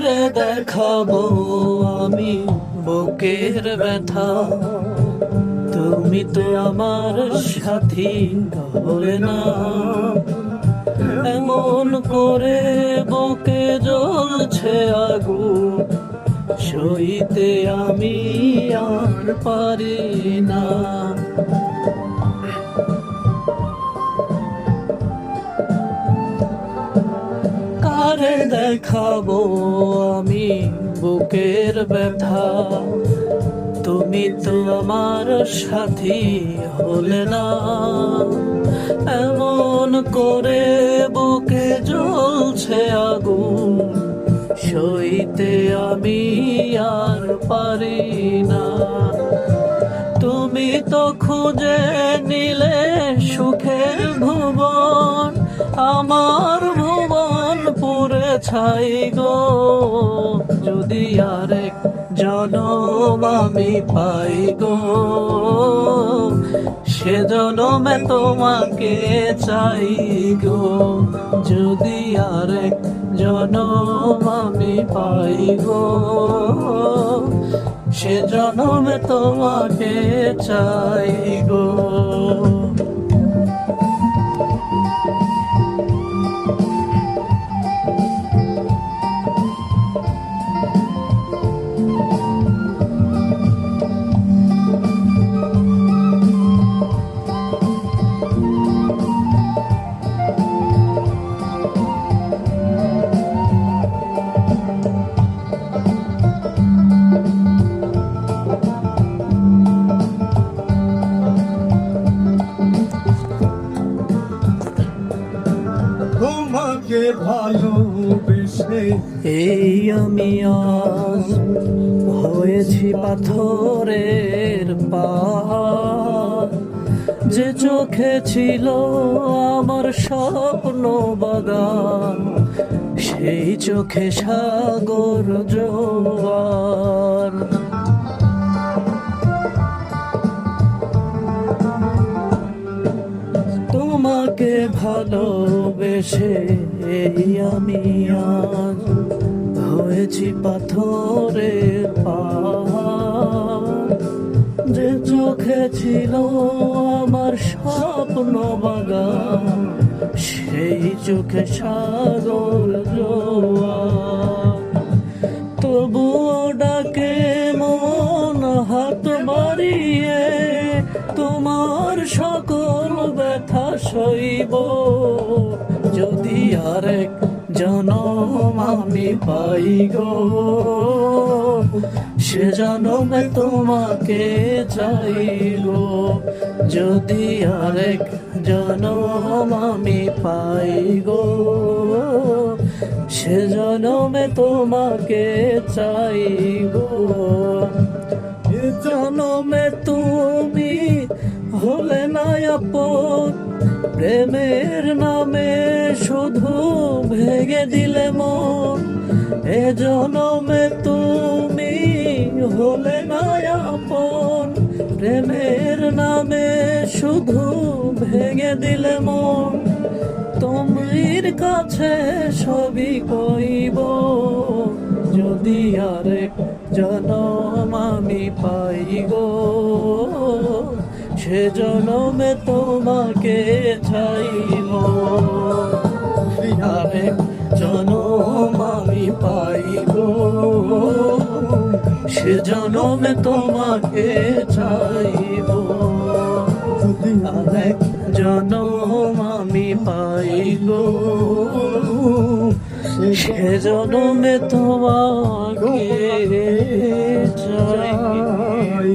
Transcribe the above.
কারে দেখাবো আমি বুকের ব্যথা, তুমি তো আমার সাথী হলে না। এমন করে বুকে জ্বলছে আগুন, সইতে আমি আর পারি না। কারে দেখাবো আমি বুকের ব্যথা, তুমি তো আমার সাথী হলে না। এমন করে বুকে জ্বলছে আগুন, সইতে আমি আর পারি না। তুমি তো খুঁজে নিলে সুখের ভুবন, আমার ভুবন পুরে ছাই গো। যদি আরেক জনম আমি পাই গো, সে জনমে তোমাকে চাই গো। যদি আরেক জনম আমি পাই গো, সে জনমে তোমাকে চাই গো। তোমাকে ভালোবেসে এই আমি আজ হয়েছি পাথরের পাহাড়, যে চোখে ছিল আমার স্বপ্ন বাগান, সেই চোখে সাগর জোয়ার। তোমাকে ভালোবেসে এই আমি আজ হয়েছি পাথরের পাহাড়, যে চোখে ছিল আমার স্বপ্ন বাগান, সেই চোখে সাগর জোয়ার। তবুও ডাকে মন হাত বাড়িয়ে, তোমার সকল ব্যথা সইব। যদি আরেক জনম আমি পাই গো, সে জনমে তোমাকে চাই গো। যদি আরেক জনম আমি পাই গো, সে জনমে তোমাকে চাই গো। এ জনমে তুমি হলে না আপন, প্রেমের নামে শুধু ভেঙে দিলে মন। এ জনমে তুমি হলে না আপন, প্রেমের নামে শুধু ভেঙে দিলে মন। তোমার কাছে সবই কইব, যদি আরেক জনম আমি পাই গো, সে জনমে তোমাকে চাইব। আরেক জনম আমি পাই গো, সে জনমে তোমাকে চাইব। আরেক জনম আমি পাই গো, সে জনমে তোমাকে চাই।